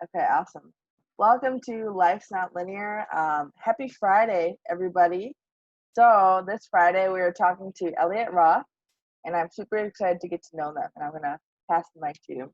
Okay, awesome. Welcome to Life's Not Linear. Happy Friday, everybody. So this Friday we are talking to Elliott Roth, and I'm super excited to get to know them. And I'm gonna pass the mic to you.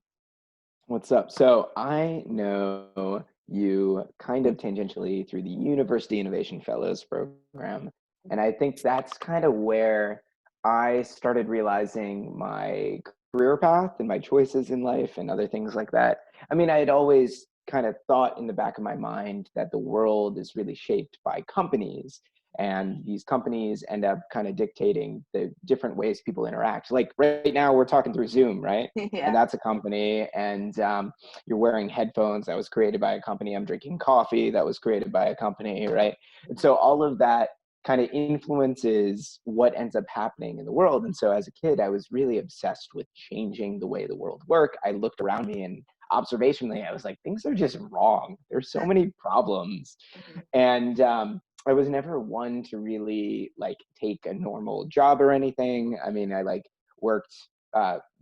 What's up? So I know you kind of tangentially through the University Innovation Fellows program. And I think that's kind of where I started realizing my career path and my choices in life and other things like that. I mean, I had always kind of thought in the back of my mind that the world is really shaped by companies, and these companies end up kind of dictating the different ways people interact. Like right now, we're talking through Zoom, right? And Yeah. that's a company. And you're wearing headphones, that was created by a company. I'm drinking coffee, that was created by a company, right? And so all of that kind of influences what ends up happening in the world. And so as a kid, I was really obsessed with changing the way the world worked. I looked around me and observationally, I was like, things are just wrong. There's so many problems. Mhm. And I was never one to really like take a normal job or anything. I mean, I like worked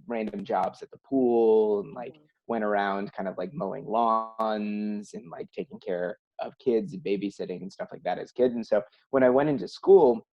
random jobs at the pool and like Mhm. went around kind of like mowing lawns and like taking care of kids and babysitting and stuff like that as a kid. And so when I went into school,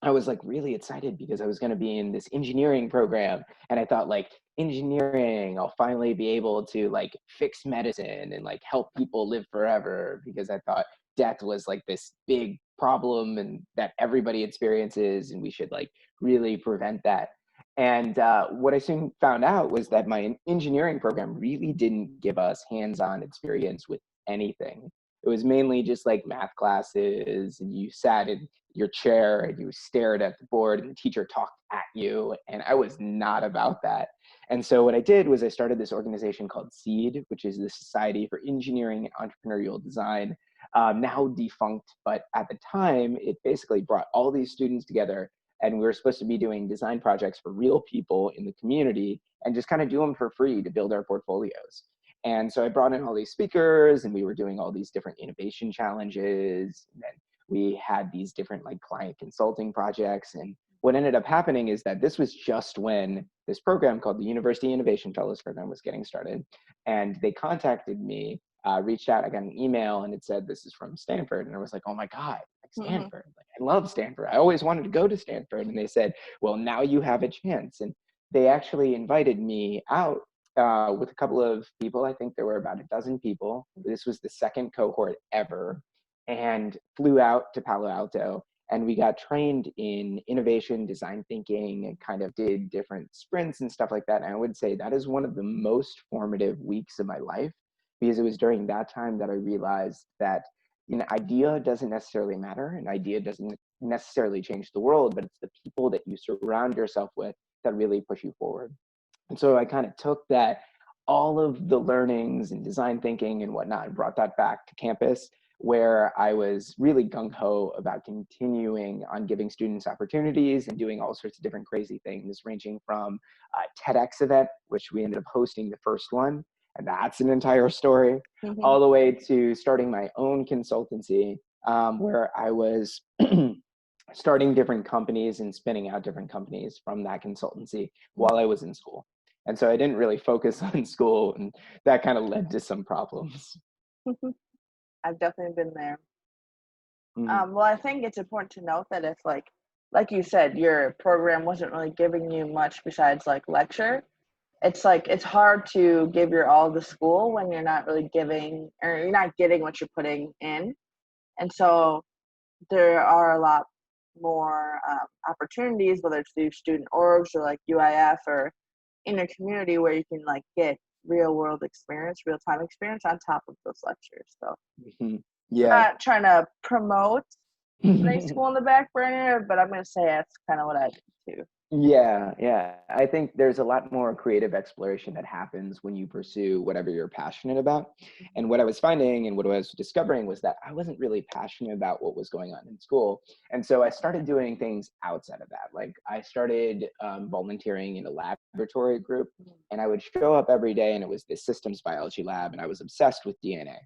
I was like really excited because I was going to be in this engineering program. And I thought like engineering, I'll finally be able to like fix medicine and like help people live forever, because I thought death was like this big problem and that everybody experiences and we should like really prevent that. And what I soon found out was that my engineering program really didn't give us hands-on experience with anything. It was mainly just like math classes, and you sat in your chair and you stared at the board and the teacher talked at you. And I was not about that. And so what I did was I started this organization called SEED, which is the Society for Engineering and Entrepreneurial Design, now defunct. But at the time, it basically brought all these students together, and we were supposed to be doing design projects for real people in the community and just kind of do them for free to build our portfolios. And so I brought in all these speakers, and we were doing all these different innovation challenges. And then we had these different like client consulting projects. And what ended up happening is that this was just when this program called the University Innovation Fellows Program was getting started. And they contacted me, reached out, I got an email, and it said, "This is from Stanford." And I was like, "Oh my God, like Mhm. Stanford. Like, I love Stanford. I always wanted to go to Stanford." And they said, "Well, now you have a chance." And they actually invited me out with a couple of people. I think there were about a dozen people. This was the second cohort ever, and flew out to Palo Alto. And we got trained in innovation, design thinking, and kind of did different sprints and stuff like that. And I would say that is one of the most formative weeks of my life, because it was during that time that I realized that an idea doesn't necessarily matter. An idea doesn't necessarily change the world, but it's the people that you surround yourself with that really push you forward. And so I kind of took that, all of the learnings and design thinking and whatnot, and brought that back to campus, where I was really gung ho about continuing on giving students opportunities and doing all sorts of different crazy things, ranging from a TEDx event, which we ended up hosting the first one, and that's an entire story, Mhm. all the way to starting my own consultancy, where I was starting different companies and spinning out different companies from that consultancy while I was in school. And so I didn't really focus on school, and that kind of led to some problems. Mhm. I've definitely been there. Mhm. Well, I think it's important to note that if like you said, your program wasn't really giving you much besides like lecture, it's hard to give your all to school when you're not really giving or you're not getting what you're putting in. And so there are a lot more opportunities, whether it's through student orgs or like UIF or in a community where you can like get real world experience, real time experience on top of those lectures. So Mhm. I'm Yeah. not trying to promote putting school in the back burner, but I'm gonna say that's kind of what I did too. Yeah, yeah. I think there's a lot more creative exploration that happens when you pursue whatever you're passionate about. And what I was finding and what I was discovering was that I wasn't really passionate about what was going on in school. And so I started doing things outside of that. Like I started volunteering in a laboratory group, and I would show up every day, and it was this systems biology lab, and I was obsessed with DNA.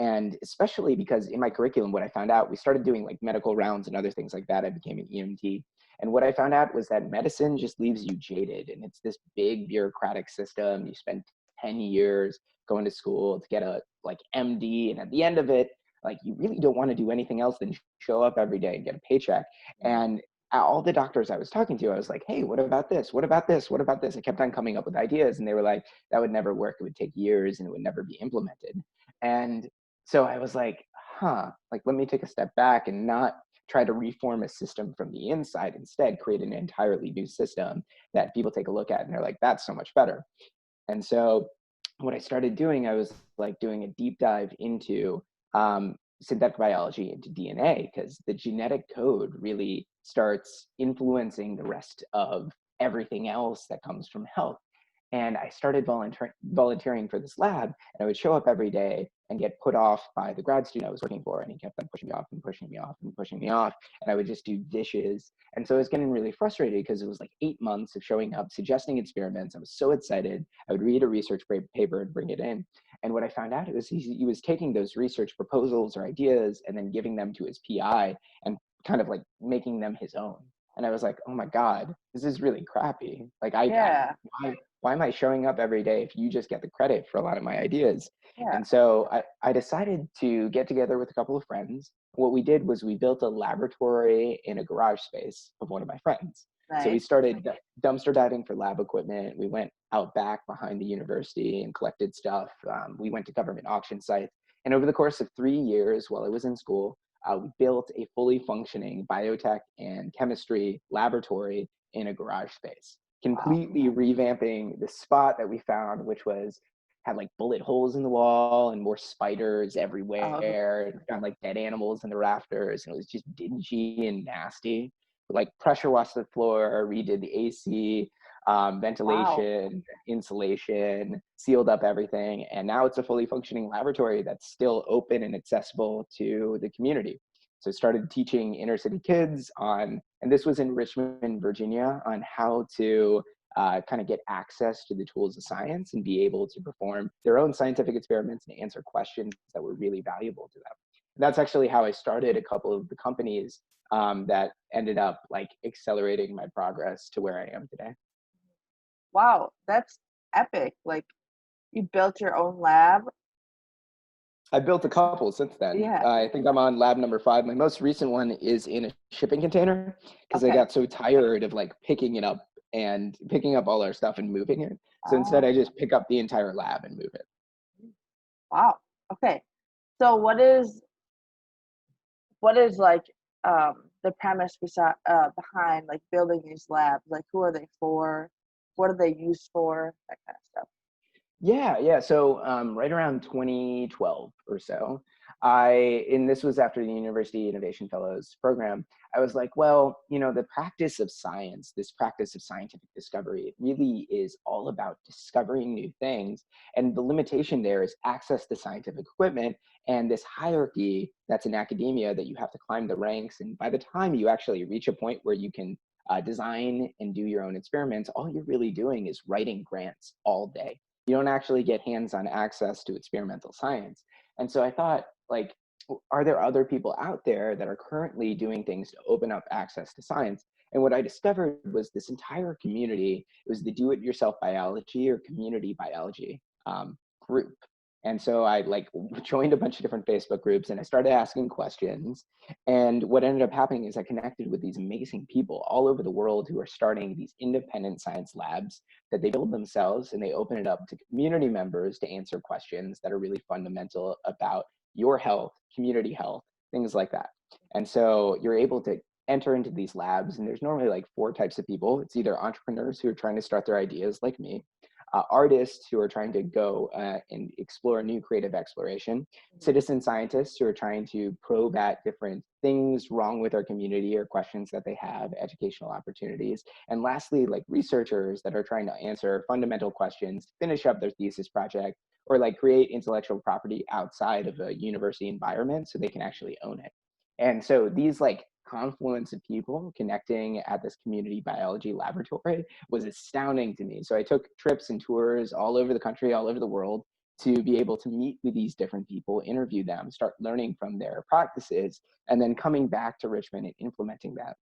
And especially because in my curriculum, what I found out, we started doing like medical rounds and other things like that. I became an EMT. And what I found out was that medicine just leaves you jaded. And it's this big bureaucratic system. You spend 10 years going to school to get a like MD, and at the end of it, like you really don't want to do anything else than show up every day and get a paycheck. And all the doctors I was talking to, I was like, hey, what about this? What about this? What about this? I kept on coming up with ideas, and they were like, that would never work. It would take years and it would never be implemented. And so I was like, like, let me take a step back and not try to reform a system from the inside. Instead, create an entirely new system that people take a look at and they're like, that's so much better. And so what I started doing, I was like doing a deep dive into synthetic biology, into DNA, because the genetic code really starts influencing the rest of everything else that comes from health. And I started volunteering for this lab, and I would show up every day and get put off by the grad student I was working for, and he kept on pushing me off and pushing me off and pushing me off, and I would just do dishes. And so I was getting really frustrated because it was like 8 months of showing up, suggesting experiments. I was so excited. I would read a research paper and bring it in. And what I found out was he was taking those research proposals or ideas and then giving them to his PI and kind of like making them his own. And I was like, oh my God, this is really crappy. Like, Yeah. why am I showing up every day if you just get the credit for a lot of my ideas? Yeah. And so I decided to get together with a couple of friends. What we did was we built a laboratory in a garage space of one of my friends. So we Nice. started dumpster diving for lab equipment. We went out back behind the university and collected stuff. We went to government auction sites. And over the course of 3 years while I was in school, we built a fully functioning biotech and chemistry laboratory in a garage space, Wow. completely revamping the spot that we found, which had like bullet holes in the wall and more spiders Oh, everywhere, and found like dead animals in the rafters, and it was just dingy and nasty. Like pressure washed the floor, redid the AC, wow. ventilation, insulation, sealed up everything, and now it's a fully functioning laboratory that's still open and accessible to the community. So I started teaching inner city kids and this was in Richmond, Virginia, on how to kind of get access to the tools of science and be able to perform their own scientific experiments and answer questions that were really valuable to them. And that's actually how I started a couple of the companies that ended up like accelerating my progress to where I am today. Wow. That's epic. Like you built your own lab. I built a That's, couple since then. yeah. I think I'm on lab number 5. My most recent one is in a shipping container because I Okay. got so tired of like picking it up and picking up all our stuff and moving it. So instead, Oh, I just pick up the entire lab and move it. wow. Okay. So what is like the premise behind like building these labs? Like who are they for? What are they used for? That kind of stuff. Yeah. So right around 2012 or so, and this was after the University Innovation Fellows program, I was like, well, the practice of science, this practice of scientific discovery, it really is all about discovering new things. And the limitation there is access to scientific equipment and this hierarchy that's in academia that you have to climb the ranks. And by the time you actually reach a point where you can design and do your own experiments, all you're really doing is writing grants all day. You don't actually get hands-on access to experimental science. And so I thought, like, are there other people out there that are currently doing things to open up access to science? And what I discovered was this entire community. It was the do-it-yourself biology or community biology group. And so I like joined a bunch of different Facebook groups and I started asking questions. And what ended up happening is I connected with these amazing people all over the world who are starting these independent science labs that they build themselves, and they open it up to community members to answer questions that are really fundamental about your health, community health, things like that. And so you're able to enter into these labs, and there's normally like 4 types of people. It's either entrepreneurs who are trying to start their ideas like me, artists who are trying to go and explore new creative exploration, citizen scientists who are trying to probe at different things wrong with our community or questions that they have, educational opportunities, and lastly, like researchers that are trying to answer fundamental questions, finish up their thesis project, or like create intellectual property outside of a university environment so they can actually own it. And so these like confluence of people connecting at this community biology laboratory was astounding to me. So I took trips and tours all over the country, all over the world, to be able to meet with these different people, interview them, start learning from their practices, and then coming back to Richmond and implementing that.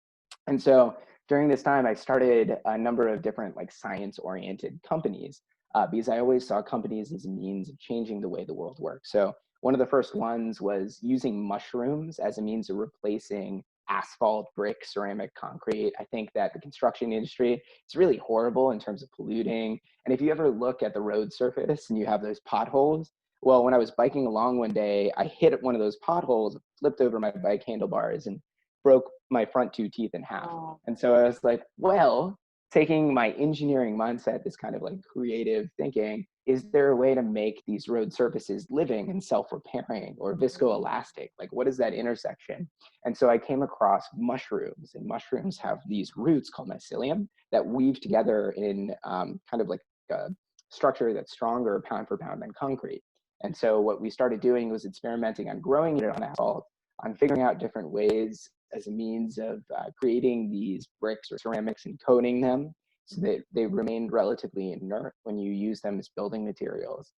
And so during this time, I started a number of different like science-oriented companies. because I always saw companies as a means of changing the way the world works. So one of the first ones was using mushrooms as a means of replacing asphalt, brick, ceramic, concrete. I think that the construction industry is really horrible in terms of polluting. And if you ever look at the road surface and you have those potholes, well, when I was biking along one day, I hit one of those potholes, flipped over my bike handlebars, and broke my front two teeth in half. Oh. And so I was like, well, taking my engineering mindset, this kind of like creative thinking, is there a way to make these road surfaces living and self-repairing or viscoelastic? Like, what is that intersection? And so I came across mushrooms, and mushrooms have these roots called mycelium that weave together in kind of like a structure that's stronger pound for pound than concrete. And so what we started doing was experimenting on growing it on asphalt, on figuring out different ways as a means of creating these bricks or ceramics and coating them so that they remained relatively inert when you use them as building materials.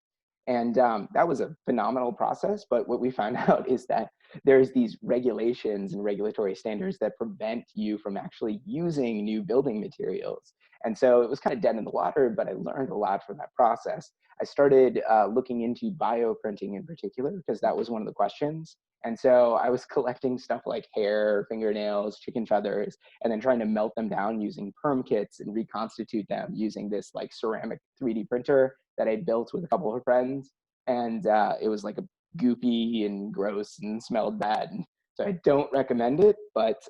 And that was a phenomenal process. But what we found out is that there's these regulations and regulatory standards that prevent you from actually using new building materials. And so it was kind of dead in the water, but I learned a lot from that process. I started looking into bioprinting in particular, because that was one of the questions. And so I was collecting stuff like hair, fingernails, chicken feathers, and then trying to melt them down using perm kits and reconstitute them using this like ceramic 3D printer that I built with a couple of friends. And it was like a goopy and gross and smelled bad. And so I don't recommend it, but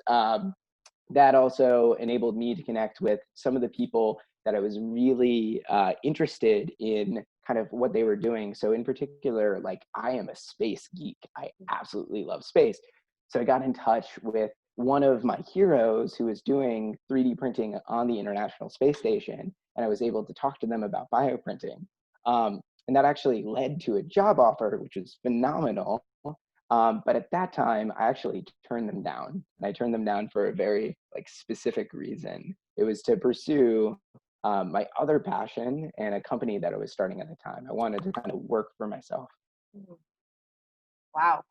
that also enabled me to connect with some of the people that I was really interested in kind of what they were doing. So in particular, like I am a space geek. I absolutely love space. So I got in touch with one of my heroes who was doing 3D printing on the International Space Station, and I was able to talk to them about bioprinting. And that actually led to a job offer, which was phenomenal. But at that time, I actually turned them down. And I turned them down for a very like specific reason. It was to pursue my other passion and a company that I was starting at the time. I wanted to kind of work for myself. Mhm. Wow.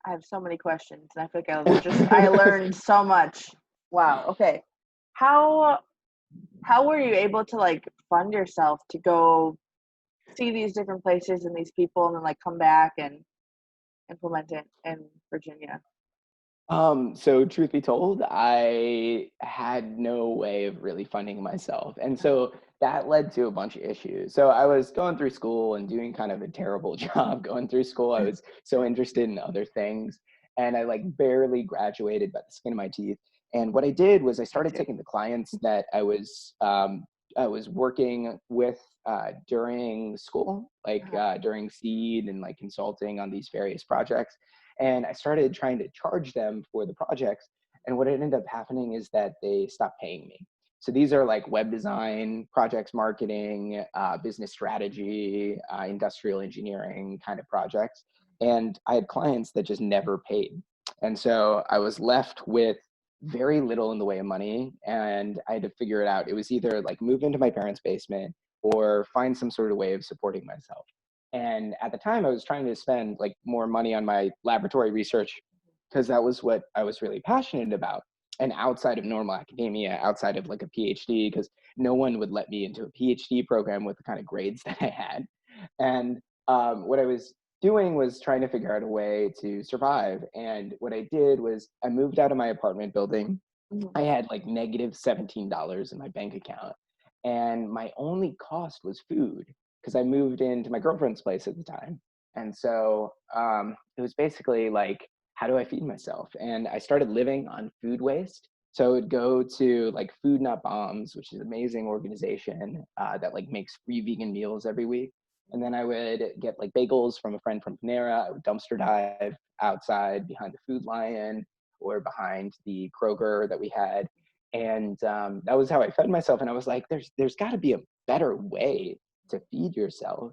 I have so many questions, and I feel like I learned so much. Wow. Okay. How how were you able to like fund yourself to go see these different places and these people and then like come back and implement it in Virginia? So truth be told, I had no way of really funding myself. And so that led to a bunch of issues. So I was going through school and doing kind of a terrible job going through school. I was so interested in other things, and I like barely graduated by the skin of my teeth. And what I did was I Me started too. taking the clients that I was working with during school, like Uh-huh. during seed and like consulting on these various projects. And I started trying to charge them for the projects. And what ended up happening is that they stopped paying me. So these are like web design, projects marketing, business strategy, industrial engineering kind of projects. And I had clients that just never paid. And so I was left with very little in the way of money, and I had to figure it out. It was either like move into my parents' basement or find some sort of way of supporting myself. And at the time, I was trying to spend like more money on my laboratory research because that was what I was really passionate about. And outside of normal academia, outside of like a PhD, because no one would let me into a PhD program with the kind of grades that I had. And what I was doing was trying to figure out a way to survive. And what I did was I moved out of my apartment building. Mhm. I had like negative $17 in my bank account. And my only cost was food because I moved into my girlfriend's place at the time. And so it was basically like, how do I feed myself? And I started living on food waste. So I would go to like Food Not Bombs, which is an amazing organization that like makes free vegan meals every week. And then I would get like bagels from a friend from Panera. I would dumpster dive outside behind the Food Lion or behind the Kroger that we had. And that was how I fed myself. And I was like, there's got to be a better way to feed yourself.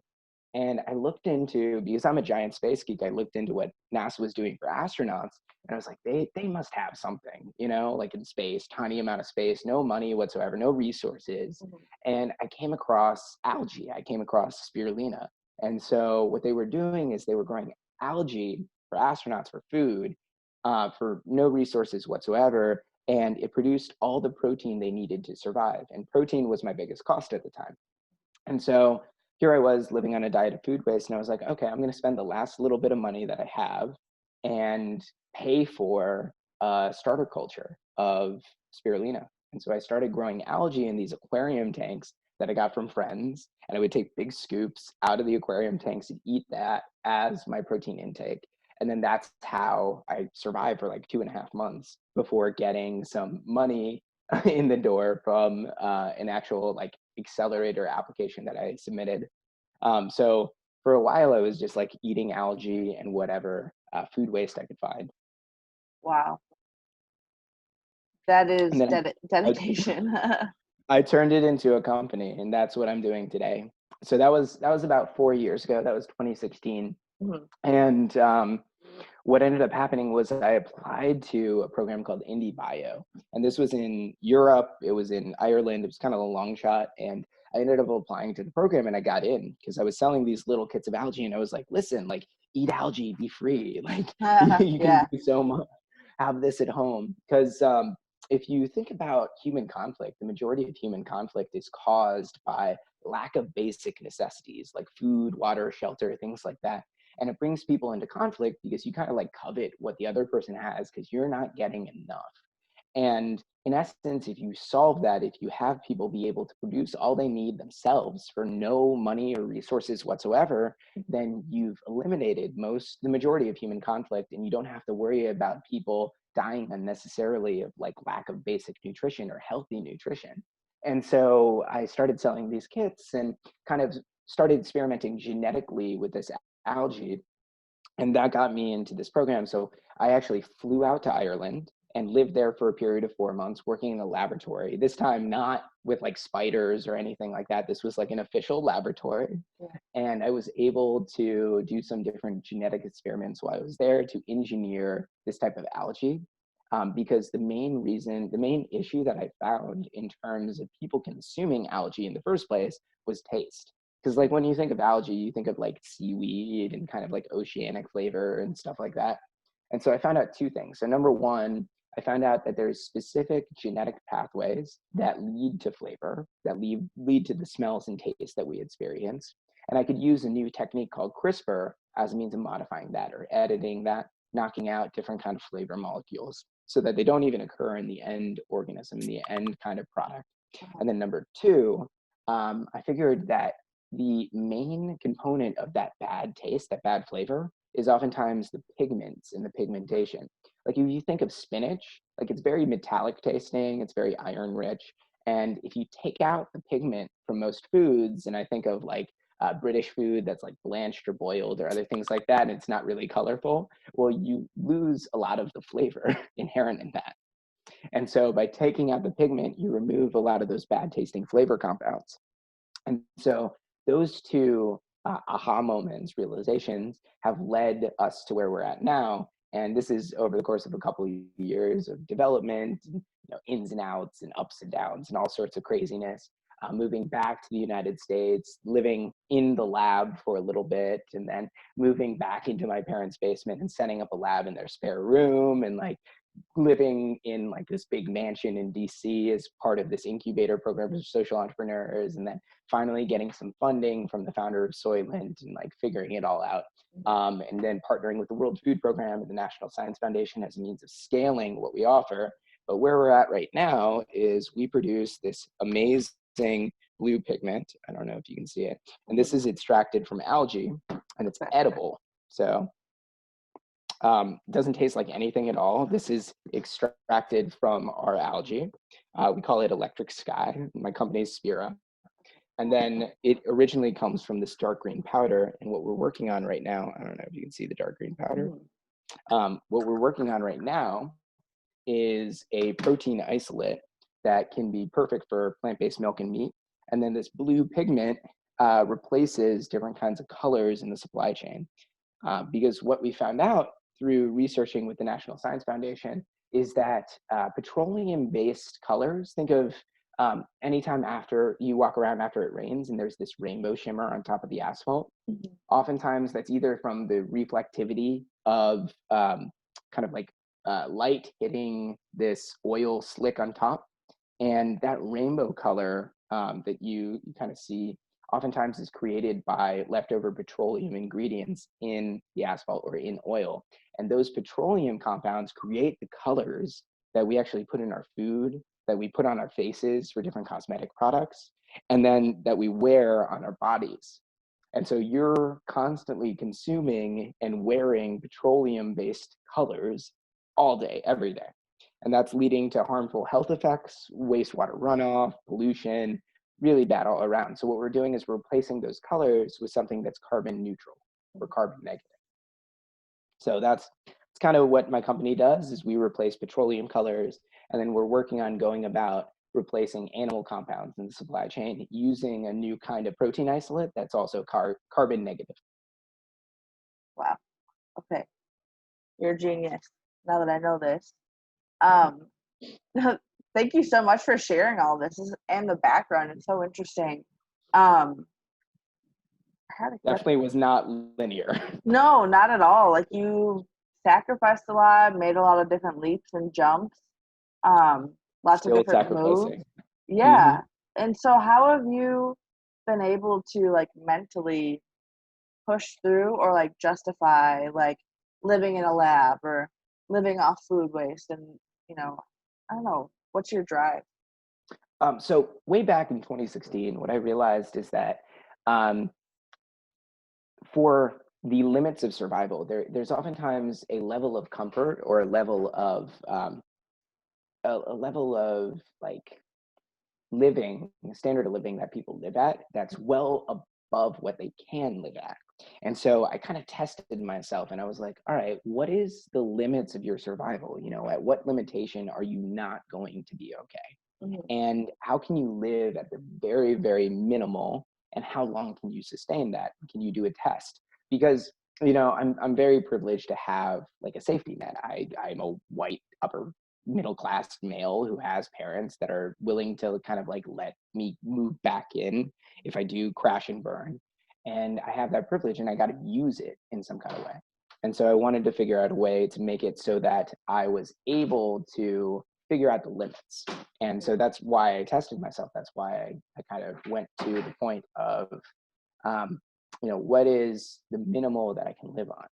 And I looked into, because I'm a giant space geek, I looked into what NASA was doing for astronauts. And I was like, they must have something, you know, like in space, tiny amount of space, no money whatsoever, no resources. Mhm. And I came across algae. I came across spirulina. And so what they were doing is they were growing algae for astronauts for food, for no resources whatsoever. And it produced all the protein they needed to survive. And protein was my biggest cost at the time. And so here I was living on a diet of food waste, and I was like, okay, I'm going to spend the last little bit of money that I have and pay for a starter culture of spirulina. And so I started growing algae in these aquarium tanks that I got from friends, and I would take big scoops out of the aquarium tanks and eat that as my protein intake. And then that's how I survived for like 2.5 months before getting some money in the door from an actual like accelerator application that I submitted. So for a while, I was just like eating algae and whatever food waste I could find. Wow. That And is then I, dedication. I turned it into a company, and that's what I'm doing today. So that was about 4 years ago. That was 2016. Mhm. And what ended up happening was I applied to a program called Indie Bio, and this was in Europe. It was in Ireland. It was kind of a long shot, and I ended up applying to the program, and I got in because I was selling these little kits of algae, and I was like, "Listen, like, eat algae, be free. Like, you can Yeah. do so much. Have this at home." Because if you think about human conflict, the majority of human conflict is caused by lack of basic necessities like food, water, shelter, things like that. And it brings people into conflict because you kind of like covet what the other person has because you're not getting enough. And in essence, if you solve that, if you have people be able to produce all they need themselves for no money or resources whatsoever, then you've eliminated the majority of human conflict, and you don't have to worry about people dying unnecessarily of like lack of basic nutrition or healthy nutrition. And so I started selling these kits and kind of started experimenting genetically with this algae, and that got me into this program. So I actually flew out to Ireland and lived there for a period of 4 months working in a laboratory, this time not with like spiders or anything like that. This was like an official laboratory. Yeah. And I was able to do some different genetic experiments while I was there to engineer this type of algae. Because the main issue that I found in terms of people consuming algae in the first place was taste. Because like when you think of algae, you think of like seaweed and kind of like oceanic flavor and stuff like that. And so I found out two things. So number one, I found out that there's specific genetic pathways that lead to flavor, that lead to the smells and tastes that we experience. And I could use a new technique called CRISPR as a means of modifying that or editing that, knocking out different kind of flavor molecules so that they don't even occur in the end organism, in the end kind of product. And then number two, I figured that the main component of that bad taste, that bad flavor, is oftentimes the pigments and the pigmentation. Like if you think of spinach, like it's very metallic tasting, it's very iron rich. And if you take out the pigment from most foods, and I think of like British food that's like blanched or boiled or other things like that, and it's not really colorful, well, you lose a lot of the flavor inherent in that. And so by taking out the pigment, you remove a lot of those bad tasting flavor compounds. And so those two aha moments, realizations, have led us to where we're at now. And this is over the course of a couple of years of development, and, ins and outs and ups and downs and all sorts of craziness. Moving back to the United States, living in the lab for a little bit, and then moving back into my parents' basement and setting up a lab in their spare room, and like living in like this big mansion in DC as part of this incubator program for social entrepreneurs, and then finally getting some funding from the founder of Soylent and like figuring it all out. And then partnering with the World Food Program and the National Science Foundation as a means of scaling what we offer. But where we're at right now is we produce this amazing blue pigment. I don't know if you can see it. And this is extracted from algae and it's edible. So it doesn't taste like anything at all. This is extracted from our algae. We call it electric sky. My company is Spira. And then it originally comes from this dark green powder. And what we're working on right now, I don't know if you can see the dark green powder. What we're working on right now is a protein isolate that can be perfect for plant-based milk and meat. And then this blue pigment replaces different kinds of colors in the supply chain. Because what we found out through researching with the National Science Foundation is that petroleum-based colors, think of anytime after you walk around after it rains and there's this rainbow shimmer on top of the asphalt, oftentimes that's either from the reflectivity of kind of like light hitting this oil slick on top. And that rainbow color that you kind of see oftentimes is created by leftover petroleum ingredients in the asphalt or in oil. And those petroleum compounds create the colors that we actually put in our food, that we put on our faces for different cosmetic products, and then that we wear on our bodies. And so you're constantly consuming and wearing petroleum-based colors all day, every day. And that's leading to harmful health effects, wastewater runoff, pollution, really bad all around. So what we're doing is we're replacing those colors with something that's carbon neutral or carbon negative. So that's kind of what my company does, is we replace petroleum colors, and then we're working on going about replacing animal compounds in the supply chain using a new kind of protein isolate that's also carbon negative. Wow. Okay. You're a genius. Now that I know this. Um, thank you so much for sharing all this and the background. It's so interesting. Um, I had a Definitely question. was not linear. No, not at all. Like you sacrificed a lot, made a lot of different leaps and jumps, lots of Still different moves. sacrificing. Hmm. Yeah. And so how have you been able to like mentally push through or like justify like living in a lab or living off food waste and you know, I don't know, what's your drive? So way back in 2016, what I realized is that um, for the limits of survival, there's oftentimes a level of comfort or a level of like living, standard of living that people live at that's well above what they can live at. And so I kind of tested myself and I was like, all right, what is the limits of your survival? You know, at what limitation are you not going to be okay? Mhm. And how can you live at the very, very minimal, and how long can you sustain that? Can you do a test? Because you know, I'm very privileged to have like a safety net. I'm a white upper middle class male who has parents that are willing to kind of like let me move back in if I do crash and burn. And I have that privilege and I got to use it in some kind of way. And so I wanted to figure out a way to make it so that I was able to figure out the limits. And so that's why I tested myself. That's why I kind of went to the point of, um, you know, what is the minimal that I can live on?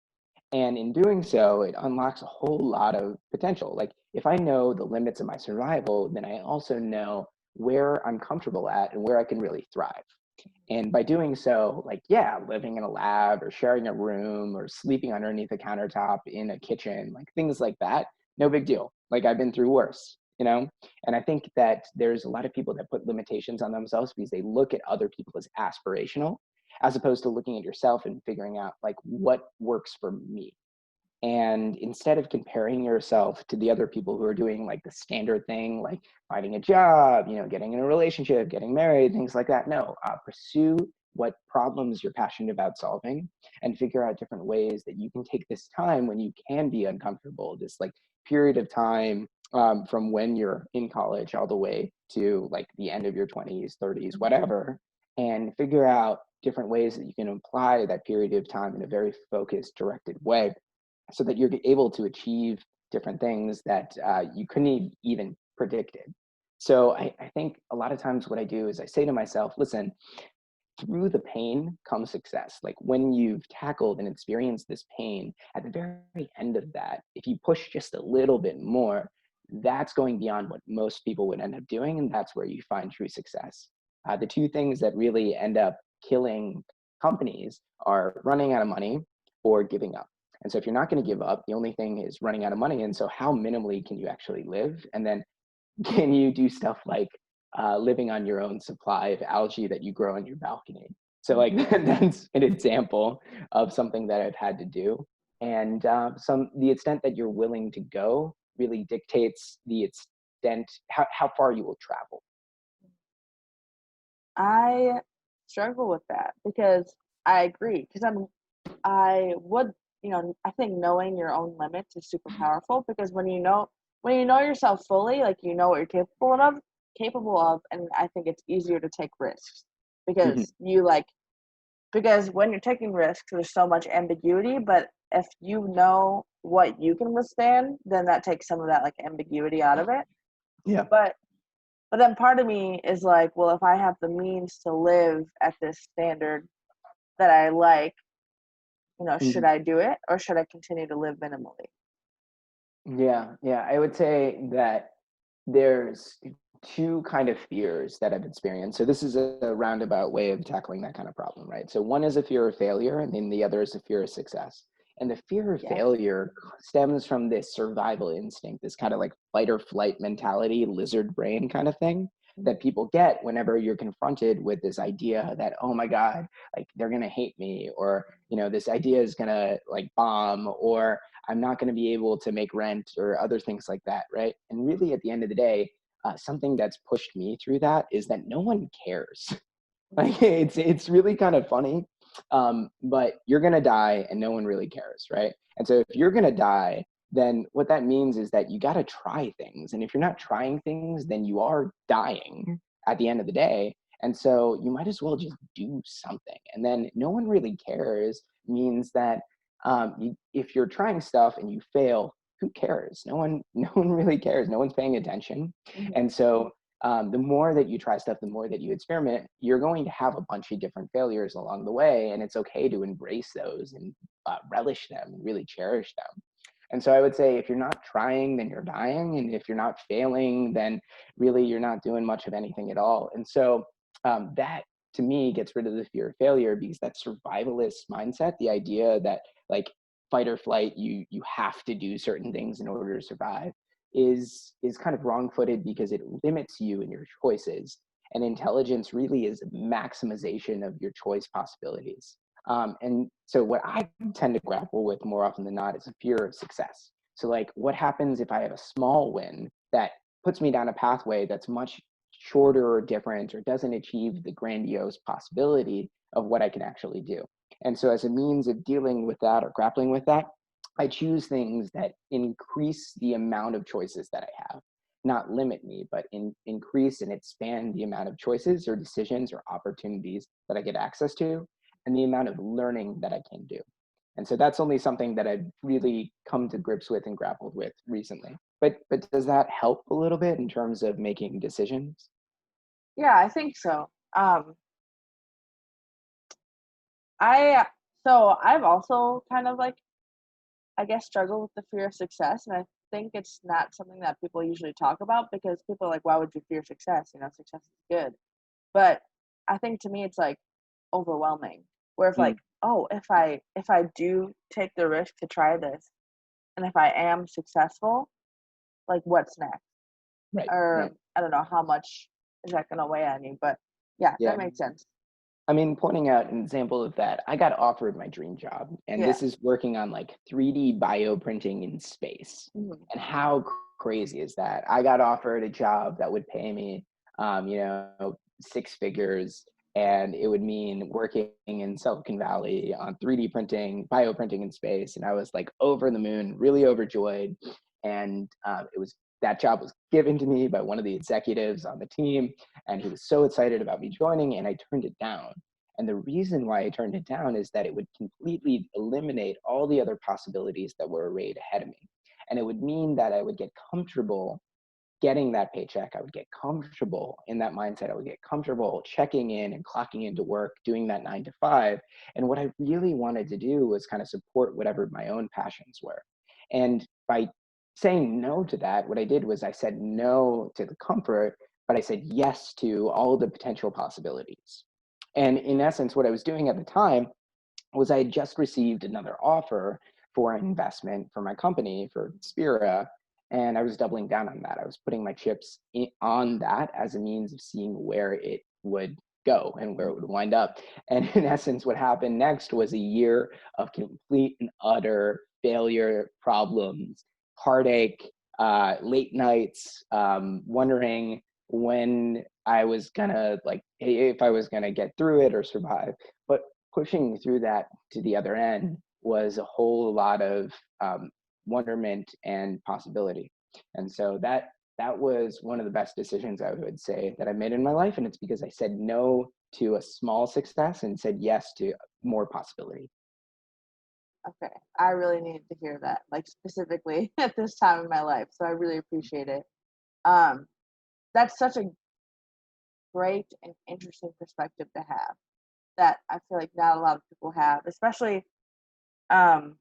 And in doing so, it unlocks a whole lot of potential. Like if I know the limits of my survival, then I also know where I'm comfortable at and where I can really thrive. And by doing so, like, yeah, living in a lab or sharing a room or sleeping underneath a countertop in a kitchen, like things like that, no big deal. Like I've been through worse, you know? And I think that there's a lot of people that put limitations on themselves because they look at other people as aspirational, as opposed to looking at yourself and figuring out like what works for me. And instead of comparing yourself to the other people who are doing like the standard thing, like finding a job, you know, getting in a relationship, getting married, things like that, no, pursue what problems you're passionate about solving and figure out different ways that you can take this time when you can be uncomfortable, this like period of time from when you're in college all the way to like the end of your 20s, 30s, whatever, and figure out different ways that you can apply that period of time in a very focused, directed way so that you're able to achieve different things that you couldn't even predicted. So I think a lot of times what I do is I say to myself, listen, through the pain comes success. Like when you've tackled and experienced this pain, at the very end of that, if you push just a little bit more, that's going beyond what most people would end up doing. And that's where you find true success. The two things that really end up killing companies are running out of money or giving up. And so if you're not going to give up, the only thing is running out of money. And so how minimally can you actually live? And then can you do stuff like living on your own supply of algae that you grow on your balcony? So like that's an example of something that I've had to do. And the extent that you're willing to go really dictates the extent, how far you will travel. I struggle with that because I agree because I would, you know, I think knowing your own limits is super powerful because when you know yourself fully, like you know what you're capable of, and I think it's easier to take risks Mhm. because because when you're taking risks, there's so much ambiguity, but if you know what you can withstand, then that takes some of that like ambiguity out of it. Yeah. But But then part of me is like, well, if I have the means to live at this standard that I like, should Mhm. I do it or should I continue to live minimally? Yeah, yeah. I would say that there's two kind of fears that I've experienced. So this is a roundabout way of tackling that kind of problem, right? So one is a fear of failure, and then the other is a fear of success. And the fear of Yeah. failure stems from this survival instinct, this kind of like fight or flight mentality, lizard brain kind of thing Mhm. that people get whenever you're confronted with this idea that, oh my God, like they're gonna hate me, or this idea is gonna like bomb, or I'm not going to be able to make rent or other things like that, right? And really, at the end of the day, something that's pushed me through that is that no one cares. Like it's really kind of funny, but you're gonna die and no one really cares, right? And so if you're gonna die, then what that means is that you got to try things, and if you're not trying things, then you are dying at the end of the day. And so you might as well just do something. And then no one really cares means that if you're trying stuff and you fail, who cares? No one, no one really cares. No one's paying attention. Mhm. And so the more that you try stuff, the more that you experiment, you're going to have a bunch of different failures along the way. And it's okay to embrace those and relish them and really cherish them. And so I would say if you're not trying, then you're dying. And if you're not failing, then really you're not doing much of anything at all. And so that to me gets rid of the fear of failure, because that survivalist mindset, the idea that like fight or flight, you have to do certain things in order to survive, is kind of wrong-footed because it limits you in your choices. And intelligence really is maximization of your choice possibilities. And so what I tend to grapple with more often than not is a fear of success. So like, what happens if I have a small win that puts me down a pathway that's much shorter or different, or doesn't achieve the grandiose possibility of what I can actually do? And so as a means of dealing with that or grappling with that, I choose things that increase the amount of choices that I have, not limit me, but increase and expand the amount of choices or decisions or opportunities that I get access to, and the amount of learning that I can do. And so that's only something that I've really come to grips with and grappled with recently. But does that help a little bit in terms of making decisions? Yeah, I think so. I so I've also kind of like, I guess, struggle with the fear of success, and I think it's not something that people usually talk about because people are like, why would you fear success? Success is good. But I think to me it's like overwhelming. Where if like, Mm, oh, if I do take the risk to try this and if I am successful, like what's next? right, Or right. I don't know how much is that gonna weigh on you. But yeah, that Yeah. makes sense. I mean, pointing out an example of that, I got offered my dream job, and Yeah. this is working on like 3D bioprinting in space. Mhm. And how crazy is that? I got offered a job that would pay me, you know, six figures, and it would mean working in Silicon Valley on 3D printing, bioprinting in space. And I was like over the moon, really overjoyed. And it was that job was given to me by one of the executives on the team, and he was so excited about me joining, and I turned it down. And the reason why I turned it down is that it would completely eliminate all the other possibilities that were arrayed ahead of me. And it would mean that I would get comfortable getting that paycheck. I would get comfortable in that mindset. I would get comfortable checking in and clocking into work, doing that 9 to 5. And what I really wanted to do was kind of support whatever my own passions were. And by saying no to that, what I did was I said no to the comfort, but I said yes to all the potential possibilities. And in essence, what I was doing at the time was I had just received another offer for an investment for my company, for Spira, and I was doubling down on that. I was putting my chips on that as a means of seeing where it would go and where it would wind up. And in essence, what happened next was a year of complete and utter failure, problems, heartache, late nights, wondering when I was gonna like if I was gonna get through it or survive. But pushing through that to the other end was a whole lot of wonderment and possibility. And so that was one of the best decisions I would say that I made in my life. And it's because I said no to a small success and said yes to more possibility. Okay. I really needed to hear that, like specifically at this time in my life. So I really appreciate it. Um, that's such a great and interesting perspective to have that I feel like not a lot of people have, especially um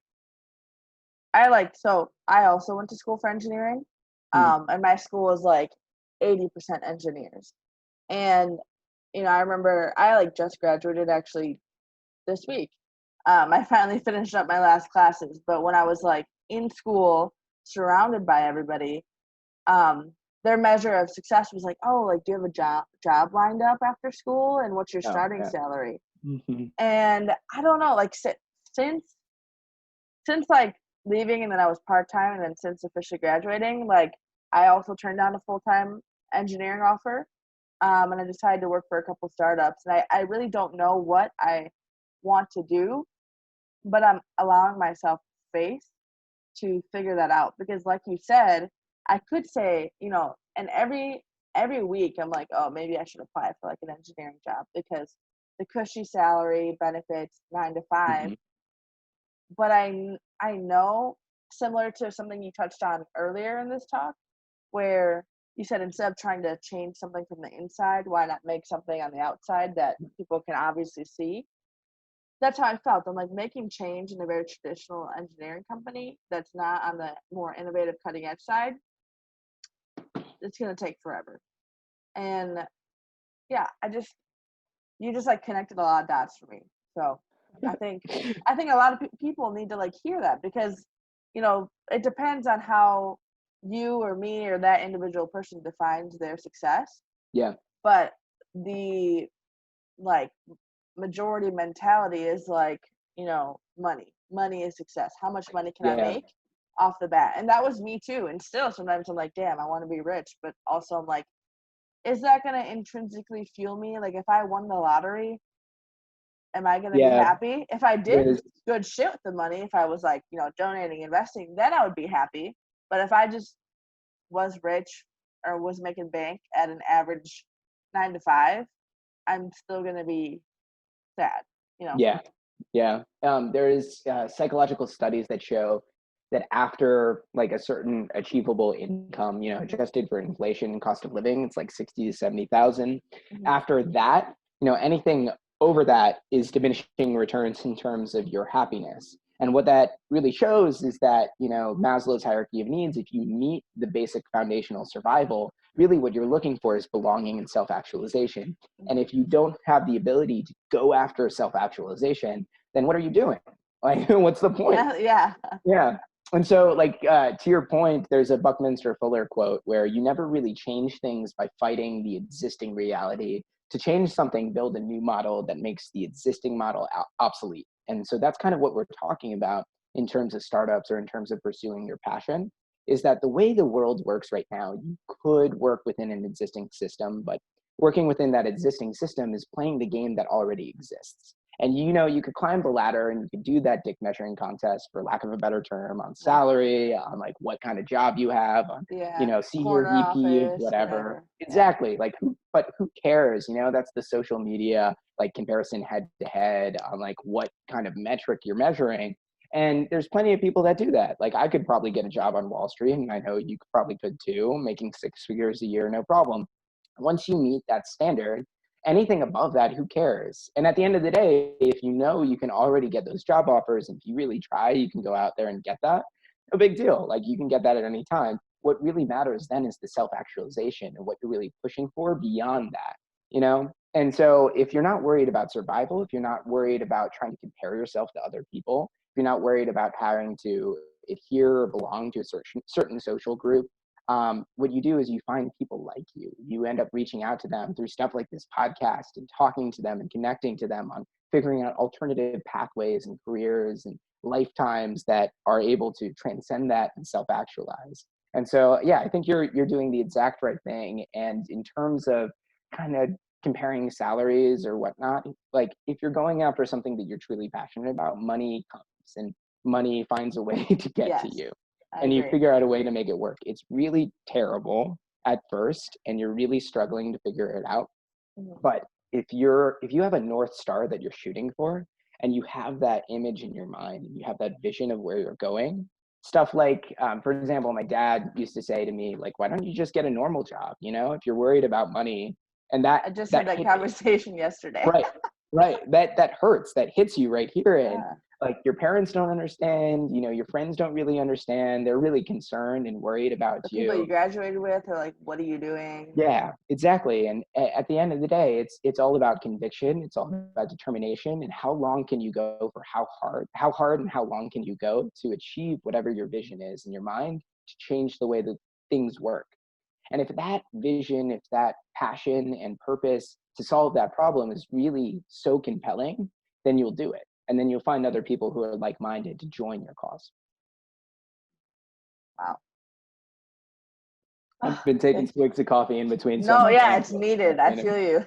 I also went to school for engineering. Mhm. And my school was like 80% engineers. And I remember I like just graduated actually this week. I finally finished up my last classes, but when I was like in school, surrounded by everybody, um, their measure of success was like, oh, like do you have a job lined up after school, and what's your Oh, starting yeah. salary? Mhm. And I don't know, like since like leaving and then I was part time and then since officially graduating, like I also turned down a full time engineering offer. And I decided to work for a couple startups. And I really don't know what I want to do, but I'm allowing myself space to figure that out because, like you said, I could say, and every week I'm like, oh, maybe I should apply for like an engineering job because the cushy salary, benefits, 9 to 5. Mhm. But I know, similar to something you touched on earlier in this talk, where you said instead of trying to change something from the inside, why not make something on the outside that people can obviously see? That's how I felt. I'm like making change in a very traditional engineering company that's not on the more innovative cutting edge side. It's gonna take forever. And yeah, you just like connected a lot of dots for me. So I think a lot of people need to like hear that because it depends on how you or me or that individual person defines their success. Yeah. But the like majority mentality is like money is success. How much money can I Yeah. make off the bat? And that was me too. And still sometimes I'm like, damn, I want to be rich, but also I'm like, is that going to intrinsically fuel me? Like if I won the lottery, am I going to be Yeah. happy? If I did There's good shit with the money, if I was like donating, investing, then I would be happy. But if I just was rich or was making bank at an average 9 to 5, I'm still going to be sad. Yeah. Yeah. There is psychological studies that show that after like a certain achievable income, adjusted for inflation and cost of living, it's like 60 to 70,000. Mhm. After that, anything over that is diminishing returns in terms of your happiness. And what that really shows is that, Maslow's hierarchy of needs, if you meet the basic foundational survival, really what you're looking for is belonging and self-actualization. And if you don't have the ability to go after self-actualization, then what are you doing? Like, what's the point? Yeah. Yeah. And so, like, to your point, there's a Buckminster Fuller quote where you never really change things by fighting the existing reality. To change something, build a new model that makes the existing model obsolete. And so that's kind of what we're talking about in terms of startups or in terms of pursuing your passion, is that the way the world works right now, you could work within an existing system, but working within that existing system is playing the game that already exists. And you could climb the ladder and you could do that dick measuring contest, for lack of a better term, on Yeah. salary, on like what kind of job you have, on Yeah. senior Corner VP, office, whatever. whatever. Yeah. Exactly. Like who cares? That's the social media like comparison head to head on like what kind of metric you're measuring. And there's plenty of people that do that. Like I could probably get a job on Wall Street, and I know you probably could too, making 6 figures a year, no problem. Once you meet that standard, anything above that, who cares? And at the end of the day, if you can already get those job offers, if you really try, you can go out there and get that. No big deal. Like you can get that at any time. What really matters then is the self-actualization and what you're really pushing for beyond that. And so if you're not worried about survival, if you're not worried about trying to compare yourself to other people, if you're not worried about having to adhere or belong to a certain social group, what you do is you find people like you. You end up reaching out to them through stuff like this podcast and talking to them and connecting to them on figuring out alternative pathways and careers and lifetimes that are able to transcend that and self-actualize. And so, yeah, I think you're doing the exact right thing. And in terms of kind of comparing salaries or whatnot, like if you're going after something that you're truly passionate about, money comes and money finds a way to get to Yes. you, I and you agree. figure out a way to make it work. It's really terrible at first and you're really struggling to figure it out. Mhm. But if you have a North Star that you're shooting for and you have that image in your mind and you have that vision of where you're going, stuff like, for example, my dad used to say to me, like, why don't you just get a normal job? If you're worried about money, And I just had that conversation yesterday. right, right. That hurts. That hits you right here. And Yeah. like your parents don't understand, you know, your friends don't really understand. They're really concerned and worried about The people you you. graduated with are like, what are you doing? Yeah, exactly. And at the end of the day, it's all about conviction. It's all about determination and how long can you go for how hard and how long can you go to achieve whatever your vision is in your mind to change the way that things work. And if that vision, if that passion and purpose to solve that problem is really so compelling, then you'll do it. And then you'll find other people who are like-minded to join your cause. Wow. I've been taking swigs of coffee in between, so I'm No, like, yeah, it's needed. I and feel you.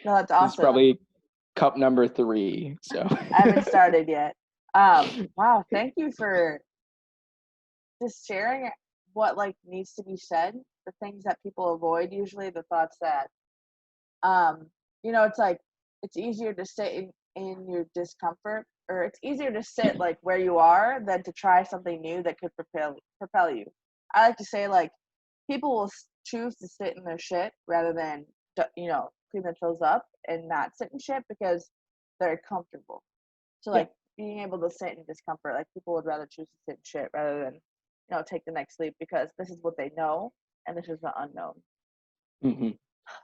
No, that's this is awesome. probably cup number 3. So I haven't started yet. Wow, thank you for just sharing what like needs to be said, the things that people avoid usually, the thoughts that it's like it's easier to sit in your discomfort, or it's easier to sit like where you are than to try something new that could propel you. I like to say like people will choose to sit in their shit rather than clean their toes up and not sit in shit because they're comfortable. So yeah. like being able to sit in discomfort, like people would rather choose to sit in shit rather than take the next leap because this is what they know and this is the unknown. hmm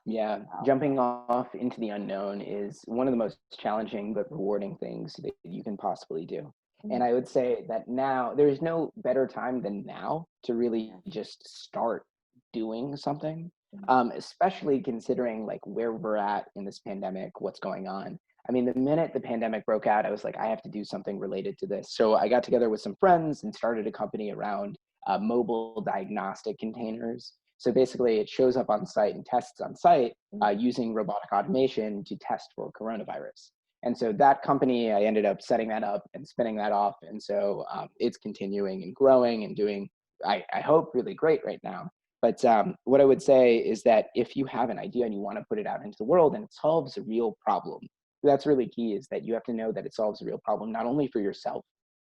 Yeah, Wow. jumping off into the unknown is one of the most challenging but rewarding things that you can possibly do. And Mhm. I would say that now there's no better time than now to really Yeah. just start doing something, Mhm. especially considering like where we're at in this pandemic, what's going on. I mean, the minute the pandemic broke out, I was like, I have to do something related to this. So I got together with some friends and started a company around mobile diagnostic containers. So basically, it shows up on site and tests on site Mhm. using robotic automation to test for coronavirus. And so that company, I ended up setting that up and spinning that off. And so it's continuing and growing and doing, I hope, really great right now. But what I would say is that if you have an idea and you want to put it out into the world and it solves a real problem, that's really key, is that you have to know that it solves a real problem, not only for yourself,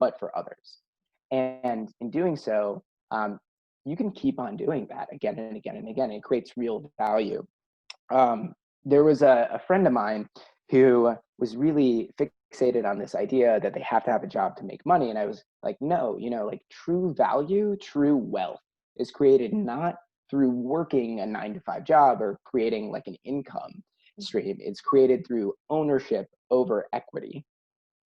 but for others. And in doing so, you can keep on doing that again and again and again. It creates real value. There was a friend of mine who was really fixated on this idea that they have to have a job to make money. And I was like, no, like true value, true wealth is created not through working a 9 to 5 job or creating like an income stream. It's created through ownership over equity.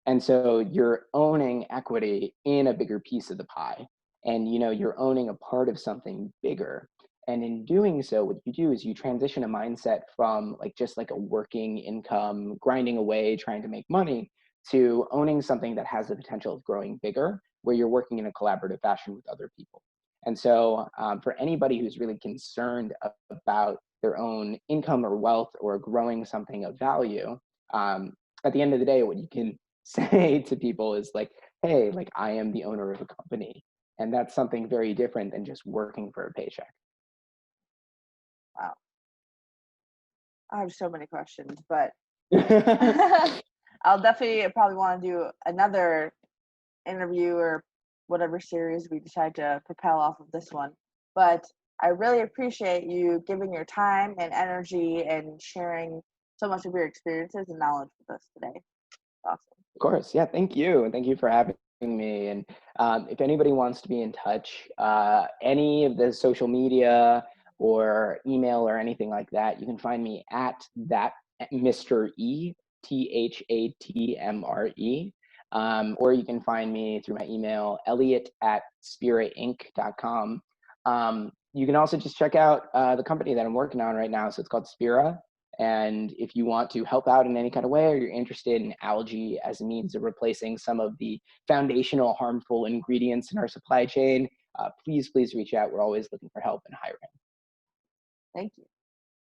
And so you're owning equity in a bigger piece of the pie. And you're owning a part of something bigger. And in doing so, what you do is you transition a mindset from like just like a working income, grinding away, trying to make money, to owning something that has the potential of growing bigger, where you're working in a collaborative fashion with other people. And so for anybody who's really concerned about their own income or wealth or growing something of value, at the end of the day, what you can say to people is like, hey, like I am the owner of a company. And that's something very different than just working for a paycheck. Wow. I have so many questions, but I'll definitely probably want to do another interview or whatever series we decide to propel off of this one. But I really appreciate you giving your time and energy and sharing so much of your experiences and knowledge with us today. Awesome. Of course. Yeah. Thank you. And thank you for having me. And if anybody wants to be in touch, any of the social media or email or anything like that, you can find me at that Mr. E, THATMRE. Or you can find me through my email, Elliott at spirainc.com. You can also just check out the company that I'm working on right now. So it's called Spira. And if you want to help out in any kind of way, or you're interested in algae as a means of replacing some of the foundational harmful ingredients in our supply chain, please reach out. We're always looking for help and hiring. Thank you.